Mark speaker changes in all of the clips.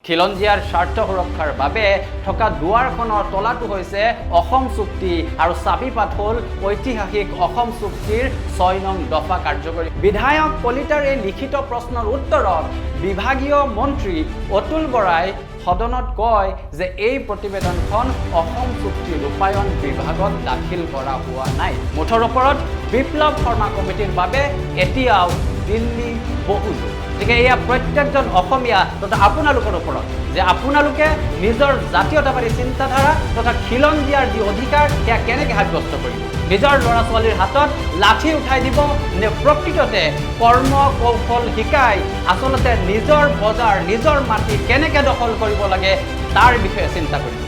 Speaker 1: খিলঞ্জীয়াৰ স্বাৰ্থ সুৰক্ষাৰ বাবে থকা দুৱাৰখনৰ তলাটো হৈছে অসম চুক্তি আৰু চাবিপাত হ'ল ঐতিহাসিক অসম চুক্তিৰ ৬ নং দফা কাৰ্যকৰী। বিধায়ক কলিতাৰ এই লিখিত প্ৰশ্নৰ উত্তৰত বিভাগীয় মন্ত্ৰী অতুল বৰাই সদনত কয় যে এই প্ৰতিবেদনখন অসম চুক্তি ৰূপায়ণ বিভাগত দাখিল কৰা হোৱা নাই। মুঠৰ ওপৰত বিপ্লৱ শৰ্মা কমিটিৰ বাবে এতিয়াও দিল্লী বহুত। গতিকে এয়া প্ৰত্যেকজন অসমীয়া তথা আপোনালোকৰ ওপৰত যে আপোনালোকে নিজৰ জাতীয়তাবাদী চিন্তাধাৰা তথা খিলঞ্জীয়াৰ যি অধিকাৰ সেয়া কেনেকৈ সাব্যস্ত কৰিব। নিজৰ ল'ৰা ছোৱালীৰ হাতত লাঠি উঠাই দিব নে প্ৰকৃততে কৰ্ম কৌশল শিকাই আচলতে নিজৰ বজাৰ নিজৰ মাটি কেনেকৈ দখল কৰিব লাগে তাৰ বিষয়ে চিন্তা কৰিব।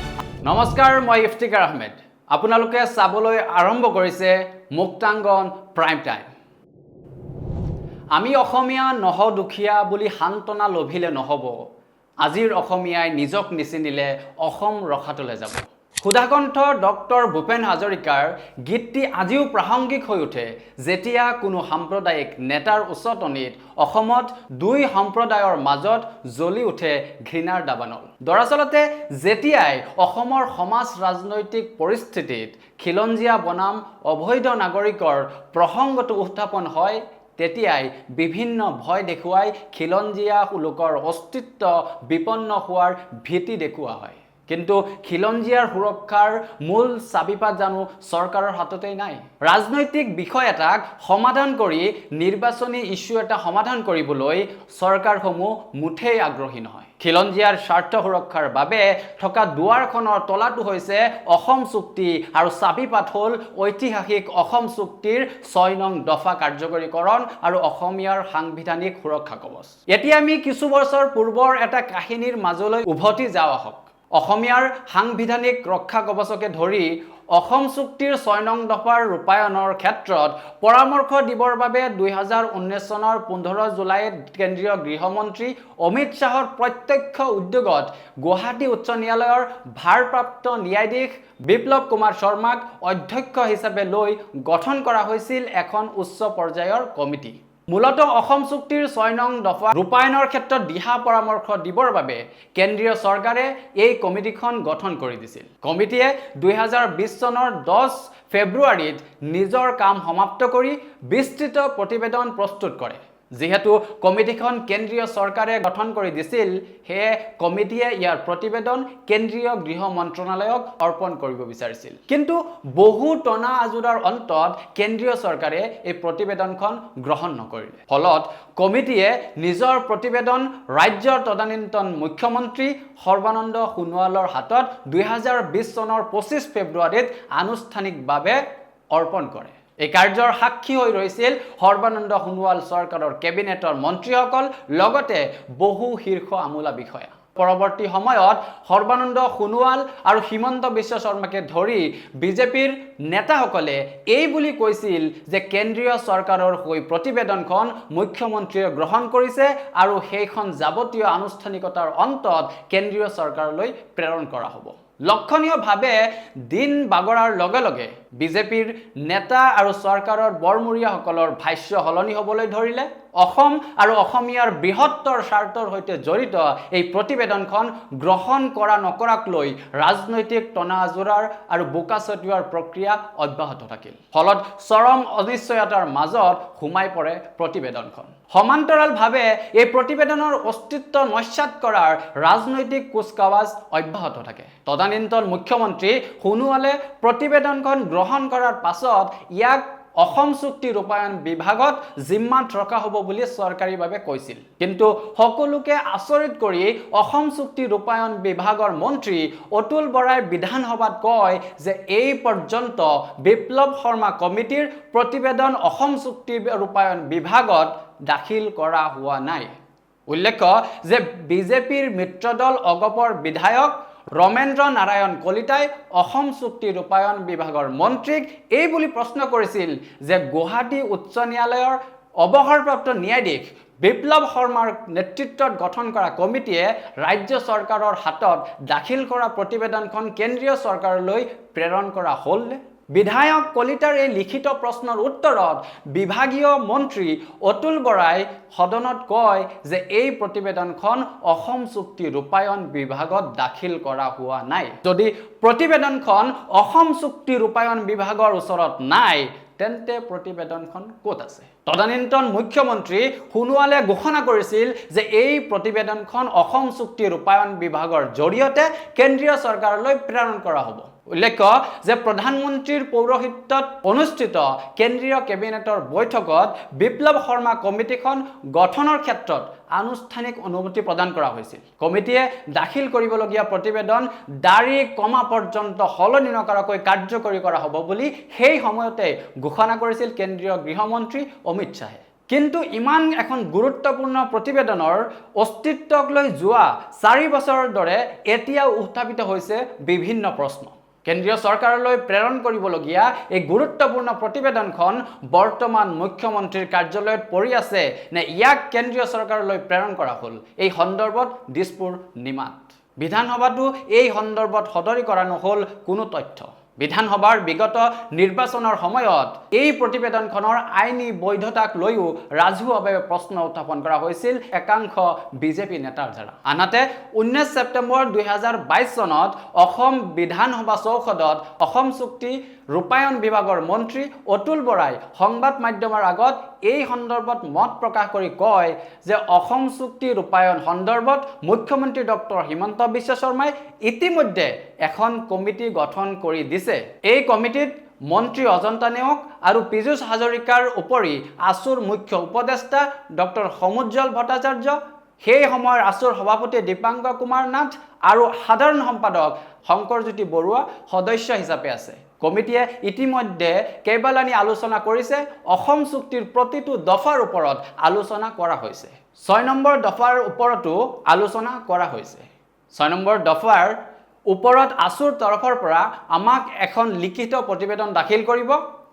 Speaker 1: নমস্কাৰ, মই ইফতিকাৰ আহমেদ। আপোনালোকে চাবলৈ আৰম্ভ কৰিছে মুক্তাংগন প্ৰাইম টাইম। আমি অসমীয়া নহ দুখীয়া বুলি সান্তনা লভিলে নহ'ব। আজিৰ অসমীয়াই নিজক নিচিনিলে অসম ৰখাটোলৈ যাব। সুধাকণ্ঠ ডক্টৰ ভূপেন হাজৰিকাৰ গীতটি আজিও প্ৰাসংগিক হৈ উঠে যেতিয়া কোনো সাম্প্ৰদায়িক নেতাৰ উচতনিত অসমত দুই সম্প্ৰদায়ৰ মাজত জ্বলি উঠে ঘৃণাৰ দাবানল। দৰাচলতে যেতিয়াই অসমৰ সমাজ ৰাজনৈতিক পৰিস্থিতিত খিলঞ্জীয়া বনাম অবৈধ নাগৰিকৰ প্ৰসংগটো উত্থাপন হয় তেতিয়াই বিভিন্ন ভয় দেখুৱাই খিলঞ্জীয়া লোকৰ অস্তিত্ব বিপন্ন হোৱাৰ ভীতি দেখুওৱা হয়। কিন্তু খিলঞ্জীয়াৰ সুৰক্ষাৰ মূল চাবিপাত জানো চৰকাৰৰ হাততেই নাই। ৰাজনৈতিক বিষয় এটাক সমাধান কৰি নিৰ্বাচনী ইস্যু এটা সমাধান কৰিবলৈ চৰকাৰসমূহ মুঠেই আগ্ৰহী নহয়। খিলঞ্জীয়াৰ স্বাৰ্থ সুৰক্ষাৰ বাবে থকা দুৱাৰখনৰ তলাটো হৈছে অসম চুক্তি আৰু চাবিপাত হ'ল ঐতিহাসিক অসম চুক্তিৰ ৬ নং দফা কাৰ্যকৰীকৰণ আৰু অসমীয়াৰ সাংবিধানিক সুৰক্ষা কৱচ। এতিয়া আমি কিছু বছৰ পূৰ্বৰ এটা কাহিনীৰ মাজলৈ উভতি যাওঁ আহক। অসমীয়াৰ সাংবিধানিক ৰক্ষা কৱচকে ধৰি অসম চুক্তিৰ ৬ নং দফাৰ ৰূপায়ণৰ ক্ষেত্ৰত পৰামৰ্শ দিবৰ বাবে ২০১৯ চনৰ ১৫ জুলাইত কেন্দ্ৰীয় গৃহমন্ত্ৰী অমিত শ্বাহৰ প্ৰত্যক্ষ উদ্যোগত গুৱাহাটী উচ্চ ন্যায়ালয়ৰ ভাৰপ্ৰাপ্ত ন্যায়াধীশ বিপ্লৱ কুমাৰ শৰ্মাক অধ্যক্ষ হিচাপে লৈ গঠন কৰা হৈছিল এখন উচ্চ পৰ্যায়ৰ কমিটি। মূলতঃ অসম চুক্তিৰ ৬ নং দফা ৰূপায়ণৰ ক্ষেত্ৰত দিহা পৰামৰ্শ দিবৰ বাবে কেন্দ্ৰীয় চৰকাৰে এই কমিটিখন গঠন কৰি দিছিল। কমিটিয়ে ২০২০ চনৰ ১০ ফেব্ৰুৱাৰীত নিজৰ কাম সমাপ্ত কৰি বিস্তৃত প্ৰতিবেদন প্ৰস্তুত কৰে। যিহেতু কমিটিখন কেন্দ্ৰীয় চৰকাৰে গঠন কৰি দিছিল সেয়ে কমিটিয়ে ইয়াৰ প্ৰতিবেদন কেন্দ্ৰীয় গৃহ মন্ত্ৰণালয়ক অৰ্পণ কৰিব বিচাৰিছিল। কিন্তু বহু টনা আজোৰাৰ অন্তত কেন্দ্ৰীয় চৰকাৰে এই প্ৰতিবেদনখন গ্ৰহণ নকৰিলে। ফলত কমিটিয়ে নিজৰ প্ৰতিবেদন ৰাজ্যৰ তদানীন্তন মুখ্যমন্ত্ৰী সৰ্বানন্দ সোণোৱালৰ হাতত ২০২০ চনৰ ২৫ ফেব্ৰুৱাৰীত আনুষ্ঠানিকভাৱে অৰ্পণ কৰে। এই কাৰ্যৰ সাক্ষী হৈ ৰৈছিল সৰ্বানন্দ সোণোৱাল চৰকাৰৰ কেবিনেটৰ মন্ত্ৰীসকল লগতে বহু শীৰ্ষ আমোলা বিষয়া। পৰৱৰ্তী সময়ত সৰ্বানন্দ সোণোৱাল আৰু হিমন্ত বিশ্ব শৰ্মাকে ধৰি বিজেপিৰ নেতাসকলে এই বুলি কৈছিল যে কেন্দ্ৰীয় চৰকাৰৰ হৈ প্ৰতিবেদনখন মুখ্যমন্ত্ৰীয়ে গ্ৰহণ কৰিছে আৰু সেইখন যাৱতীয় আনুষ্ঠানিকতাৰ অন্তত কেন্দ্ৰীয় চৰকাৰলৈ প্ৰেৰণ কৰা হ'ব। লক্ষণীয়ভাৱে দিন বাগৰাৰ লগে লগে বিজেপিৰ নেতা আৰু চৰকাৰৰ বৰমূৰীয়াসকলৰ ভাষ্য সলনি হ'বলৈ ধৰিলে। অসম আৰু অসমীয়াৰ বৃহত্তৰ স্বাৰ্থৰ সৈতে জড়িত এই প্ৰতিবেদনখন গ্ৰহণ কৰা নকৰাক লৈ ৰাজনৈতিক টনা আজোৰাৰ আৰু বোকা ছটিওৱাৰ প্ৰক্ৰিয়া অব্যাহত থাকিল। ফলত চৰম অনিশ্চয়তাৰ মাজত সোমাই পৰে প্ৰতিবেদনখন। সমান্তৰালভাৱে এই প্ৰতিবেদনৰ অস্তিত্ব নস্যাৎ কৰাৰ ৰাজনৈতিক কুচকাৱাজ অব্যাহত থাকে। তদানীন্তন মুখ্যমন্ত্ৰী সোণোৱালে প্ৰতিবেদনখন গ্ৰহণ কৰাৰ পাছত ইয়াক অসম চুক্তি ৰূপায়ণ বিভাগত জিম্মাত ৰখা হ'ব বুলি চৰকাৰীভাৱে কৈছিল। কিন্তু সকলোকে আচৰিত কৰি অসম চুক্তি ৰূপায়ণ বিভাগৰ মন্ত্ৰী অতুল বৰাই বিধানসভাত কয় যে এই পৰ্যন্ত বিপ্লৱ শৰ্মা কমিটিৰ প্ৰতিবেদন অসম চুক্তি ৰূপায়ণ বিভাগত দাখিল কৰা হোৱা নাই। উল্লেখ্য যে বিজেপিৰ মিত্ৰদল অগপৰ বিধায়ক ৰমেন্দ্ৰ নাৰায়ণ কলিতাই অসম চুক্তি ৰূপায়ণ বিভাগৰ মন্ত্ৰীক এই বুলি প্ৰশ্ন কৰিছিল যে গুৱাহাটী উচ্চ ন্যায়ালয়ৰ অৱসৰপ্ৰাপ্ত ন্যায়াধীশ বিপ্লৱ শৰ্মাৰ নেতৃত্বত গঠন কৰা কমিটিয়ে ৰাজ্য চৰকাৰৰ হাতত দাখিল কৰা প্ৰতিবেদনখন কেন্দ্ৰীয় চৰকাৰলৈ প্ৰেৰণ কৰা হ'লনে? বিধায়ক কলিতাৰ এই লিখিত প্ৰশ্নৰ উত্তৰত বিভাগীয় মন্ত্ৰী অতুল বৰাই সদনত কয় যে এই প্ৰতিবেদনখন অসম চুক্তি ৰূপায়ণ বিভাগত দাখিল কৰা হোৱা নাই। যদি প্ৰতিবেদনখন অসম চুক্তি ৰূপায়ণ বিভাগৰ ওচৰত নাই তেন্তে প্ৰতিবেদনখন ক'ত আছে? তদানীন্তন মুখ্যমন্ত্ৰী সোণোৱালে ঘোষণা কৰিছিল যে এই প্ৰতিবেদনখন অসম চুক্তি ৰূপায়ণ বিভাগৰ জৰিয়তে কেন্দ্ৰীয় চৰকাৰলৈ প্ৰেৰণ কৰা হ'ব। উল্লেখ্য যে প্ৰধানমন্ত্ৰীৰ পৌৰোহিত্যত অনুষ্ঠিত কেন্দ্ৰীয় কেবিনেটৰ বৈঠকত বিপ্লৱ শৰ্মা কমিটিখন গঠনৰ ক্ষেত্ৰত আনুষ্ঠানিক অনুমতি প্ৰদান কৰা হৈছিল। কমিটিয়ে দাখিল কৰিবলগীয়া প্ৰতিবেদন দাড়ি কমা পৰ্যন্ত সলনি নকৰাকৈ কাৰ্যকৰী কৰা হ'ব বুলি সেই সময়তে ঘোষণা কৰিছিল কেন্দ্ৰীয় গৃহমন্ত্ৰী অমিত শ্বাহে। কিন্তু ইমান এখন গুৰুত্বপূৰ্ণ প্ৰতিবেদনৰ অস্তিত্বক লৈ যোৱা 4 বছৰৰ দৰে এতিয়াও উত্থাপিত হৈছে বিভিন্ন প্ৰশ্ন। কেন্দ্ৰীয় চৰকাৰলৈ প্ৰেৰণ কৰিবলগীয়া এই গুৰুত্বপূৰ্ণ প্ৰতিবেদনখন বৰ্তমান মুখ্যমন্ত্ৰীৰ কাৰ্যালয়ত পৰি আছে নে ইয়াক কেন্দ্ৰীয় চৰকাৰলৈ প্ৰেৰণ কৰা হ'ল? এই সন্দৰ্ভত দিছপুৰ নিমাত বিধানসভাতো এই সন্দৰ্ভত সদৰি কৰা নহ'ল কোনো তথ্য। বিধানসভাৰ বিগত নিৰ্বাচনৰ সময়ত এই প্ৰতিবেদনখনৰ আইনী বৈধতাক লৈও ৰাজহুৱাভাৱে প্ৰশ্ন উত্থাপন কৰা হৈছিল একাংশ বিজেপি নেতাৰ দ্বাৰা। আনহাতে 19 ছেপ্টেম্বৰ 2022 চনত অসম বিধানসভা চৌহদত অসম চুক্তি ৰূপায়ণ বিভাগৰ মন্ত্ৰী অতুল বৰাই সংবাদ মাধ্যমৰ আগত এই সন্দৰ্ভত মত প্ৰকাশ কৰি কয় যে অসম চুক্তি ৰূপায়ণ সন্দৰ্ভত মুখ্যমন্ত্ৰী ডক্টৰ হিমন্ত বিশ্ব শৰ্মাই ইতিমধ্যে এখন কমিটি গঠন কৰি দিছে। এই কমিটিত মন্ত্ৰী অজন্তা নেওগ আৰু পীযুষ হাজৰিকাৰ উপৰি আছুৰ মুখ্য উপদেষ্টা ডক্টৰ সমুজ্জ্বল ভট্টাচাৰ্য, সেই সময়ৰ আছুৰ সভাপতি দীপাংকৰ কুমাৰ নাথ আৰু সাধাৰণ সম্পাদক শংকৰজ্যোতি বৰুৱা সদস্য হিচাপে আছে। কমিটিয়ে ইতিমধ্যে কেইবালানি আলোচনা কৰিছে। অসম চুক্তিৰ প্ৰতিটো দফাৰ ওপৰত আলোচনা কৰা হৈছে। 6 নম্বৰ দফাৰ ওপৰতো আলোচনা কৰা হৈছে। 6 নম্বৰ দফাৰ ওপৰত আছুৰ তৰফৰ পৰা আমাক এখন লিখিত প্ৰতিবেদন দাখিল কৰিব,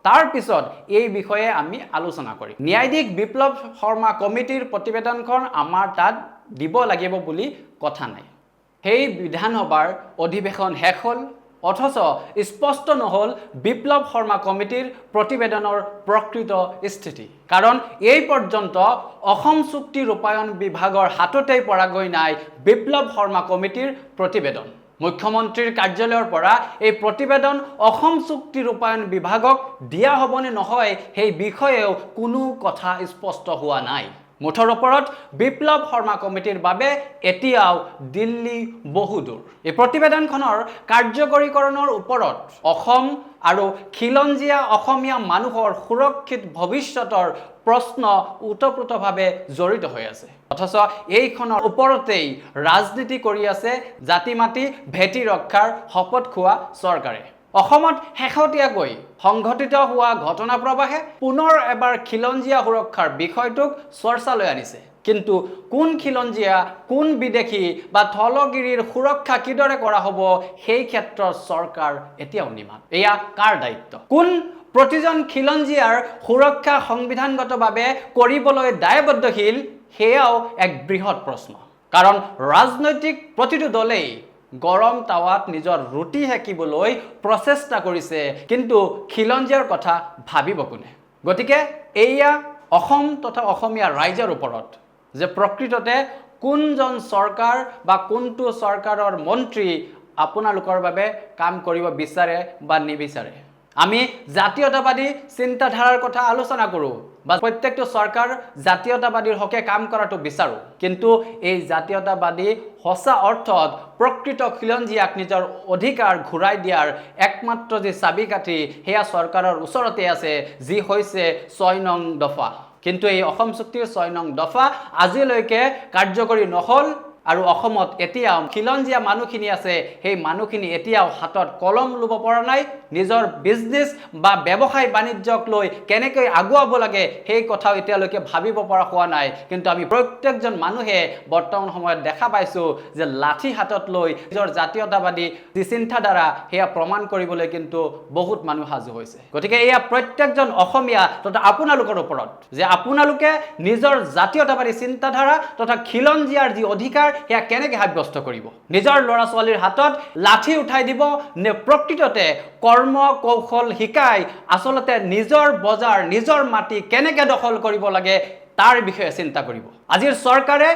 Speaker 1: তাৰ পিছত এই বিষয়ে আমি আলোচনা কৰিম। ন্যায়াধীশ বিপ্লৱ শৰ্মা কমিটিৰ প্ৰতিবেদনখন আমাৰ তাত দিব লাগিব বুলি কথা নাই। সেই বিধানসভাৰ অধিৱেশন শেষ হ'ল, অথচ স্পষ্ট নহ'ল বিপ্লৱ শৰ্মা কমিটিৰ প্ৰতিবেদনৰ প্ৰকৃত স্থিতি। কাৰণ এই পৰ্যন্ত অসম চুক্তি ৰূপায়ণ বিভাগৰ হাততেই পৰাগৈ নাই বিপ্লৱ শৰ্মা কমিটিৰ প্ৰতিবেদন। মুখ্যমন্ত্ৰীৰ কাৰ্যালয়ৰ পৰা এই প্ৰতিবেদন অসম চুক্তি ৰূপায়ণ বিভাগক দিয়া হ'বনে নহয় সেই বিষয়েও কোনো কথা স্পষ্ট হোৱা নাই। মুঠৰ ওপৰত বিপ্লৱ শৰ্মা কমিটিৰ বাবে এতিয়াও দিল্লী বহুদূৰ। এই প্ৰতিবেদনখনৰ কাৰ্যকৰীকৰণৰ ওপৰত অসম আৰু খিলঞ্জীয়া অসমীয়া মানুহৰ সুৰক্ষিত ভৱিষ্যতৰ প্ৰশ্ন ওতপ্ৰোতভাৱে জড়িত হৈ আছে। অথচ এইখনৰ ওপৰতেই ৰাজনীতি কৰি আছে জাতি মাতি ভেটি ৰক্ষাৰ শপত খোৱা চৰকাৰে। অসমত শেহতীয়াকৈ সংঘটিত হোৱা ঘটনা প্ৰবাহে পুনৰ এবাৰ খিলঞ্জীয়া সুৰক্ষাৰ বিষয়টোক চৰ্চালৈ আনিছে। কিন্তু কোন খিলঞ্জীয়া, কোন বিদেশী বা থলগিৰিৰ সুৰক্ষা কিদৰে কৰা হ'ব সেই ক্ষেত্ৰত চৰকাৰ এতিয়াও নিমাত। এয়া কাৰ দায়িত্ব? কোন প্ৰতিজন খিলঞ্জীয়াৰ সুৰক্ষা সংবিধানগতভাৱে কৰিবলৈ দায়বদ্ধশীল সেয়াও এক বৃহৎ প্ৰশ্ন। কাৰণ ৰাজনৈতিক প্ৰতিটো দলেই গৰম টাৱাত নিজৰ ৰুটি সেকিবলৈ প্ৰচেষ্টা কৰিছে, কিন্তু খিলঞ্জীয়াৰ কথা ভাবিব কোনে? গতিকে এয়া অসম তথা অসমীয়া ৰাইজৰ ওপৰত যে প্ৰকৃততে কোনজন চৰকাৰ বা কোনটো চৰকাৰৰ মন্ত্ৰী আপোনালোকৰ বাবে কাম কৰিব বিচাৰে বা নিবিচাৰে। আমি জাতীয়তাবাদী চিন্তাধাৰাৰ কথা আলোচনা কৰোঁ বা প্ৰত্যেকটো চৰকাৰ জাতীয়তাবাদীৰ হকে কাম কৰাটো বিচাৰোঁ, কিন্তু এই জাতীয়তাবাদী সঁচা অৰ্থত প্ৰকৃত খিলঞ্জীয়াক নিজৰ অধিকাৰ ঘূৰাই দিয়াৰ একমাত্ৰ যি চাবিকাঠি সেয়া চৰকাৰৰ ওচৰতে আছে, যি হৈছে 6 নং দফা। কিন্তু এই অসম চুক্তিৰ 6 নং দফা আজিলৈকে কাৰ্যকৰী নহ'ল আৰু অসমত এতিয়াও খিলঞ্জীয়া মানুহখিনি আছে, সেই মানুহখিনি এতিয়াও হাতত কলম ল'ব পৰা নাই। নিজৰ বিজনেছ বা ব্যৱসায় বাণিজ্যক লৈ কেনেকৈ আগুৱাব লাগে সেই কথাও এতিয়ালৈকে ভাবিব পৰা হোৱা নাই। কিন্তু আমি প্ৰত্যেকজন মানুহে বৰ্তমান সময়ত দেখা পাইছোঁ যে লাঠি হাতত লৈ নিজৰ জাতীয়তাবাদী যি চিন্তাধাৰা সেয়া প্ৰমাণ কৰিবলৈ কিন্তু বহুত মানুহ সাজু হৈছে। গতিকে এয়া প্ৰত্যেকজন অসমীয়া তথা আপোনালোকৰ ওপৰত যে আপোনালোকে নিজৰ জাতীয়তাবাদী চিন্তাধাৰা তথা খিলঞ্জীয়াৰ যি অধিকাৰ সেয়া কেনেকৈ সাব্যস্ত কৰিব নিজৰ ল'ৰা ছোৱালীৰ হাতত লাঠি উঠাই দিব নে প্ৰকৃততে কৰ্ম কৌশল শিকাই আচলতে নিজৰ বজাৰ নিজৰ মাটি কেনেকৈ দখল কৰিব লাগে তাৰ বিষয়ে চিন্তা কৰিব আজিৰ চৰকাৰে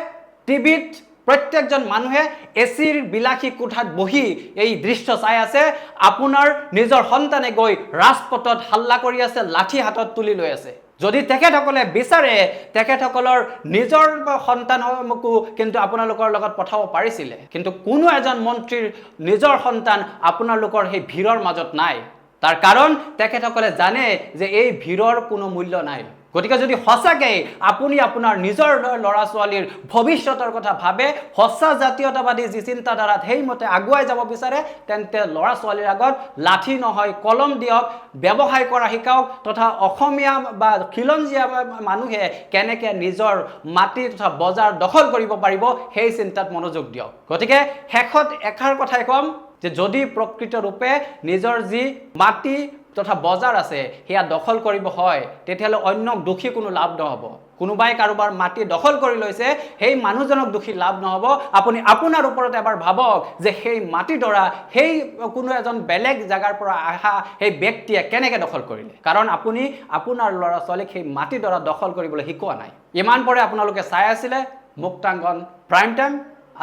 Speaker 1: টিভিত প্ৰত্যেকজন মানুহে এচিৰ বিলাসী কোঠাত বহি এই দৃশ্য চাই আছে আপোনাৰ নিজৰ সন্তানে গৈ ৰাজপথত হাল্লা কৰি আছে লাঠি হাতত তুলি লৈ আছে যদি তেখেতসকলে বিচাৰে তেখেতসকলৰ নিজৰ সন্তানকো কিন্তু আপোনালোকৰ লগত পঠাব পাৰিছিলে কিন্তু কোনো এজন মন্ত্ৰীৰ নিজৰ সন্তান আপোনালোকৰ সেই ভিৰৰ মাজত নাই তাৰ কাৰণ তেখেতসকলে জানে যে এই ভিৰৰ কোনো মূল্য নাই গতিকে যদি সঁচাকৈ আপুনি আপোনাৰ নিজৰ ল'ৰা ছোৱালীৰ ভৱিষ্যতৰ কথা ভাবে সঁচা জাতীয়তাবাদী যি চিন্তাধাৰাত সেইমতে আগুৱাই যাব বিচাৰে তেন্তে ল'ৰা ছোৱালীৰ আগত লাঠি নহয় কলম দিয়ক ব্যৱসায় কৰা শিকাওক তথা অসমীয়া বা খিলঞ্জীয়া মানুহে কেনেকৈ নিজৰ মাটি তথা বজাৰ দখল কৰিব পাৰিব সেই চিন্তাত মনোযোগ দিয়ক গতিকে শেষত এষাৰ কথাই ক'ম যে যদি প্ৰকৃত ৰূপে নিজৰ যি মাটি তথা বজাৰ আছে সেয়া দখল কৰিব হয় তেতিয়াহ'লে অন্যক দোষী কোনো লাভ নহ'ব কোনোবাই কাৰোবাৰ মাটি দখল কৰি লৈছে সেই মানুহজনক দোষী লাভ নহ'ব আপুনি আপোনাৰ ওপৰত এবাৰ ভাবক যে সেই মাটিডৰা সেই কোনো এজন বেলেগ জাগাৰ পৰা অহা সেই ব্যক্তিয়ে কেনেকৈ দখল কৰিলে কাৰণ আপুনি আপোনাৰ ল'ৰা ছোৱালীক সেই মাটিডৰা দখল কৰিবলৈ শিকোৱা নাই ইমান পৰে আপোনালোকে চাই আছিলে মুক্তাংগন প্ৰাইম টাইম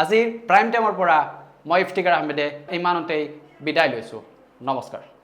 Speaker 1: আজিৰ প্ৰাইম টাইমৰ পৰা মই ইফতিকাৰ আহমেদে ইমানতেই বিদায় লৈছোঁ নমস্কাৰ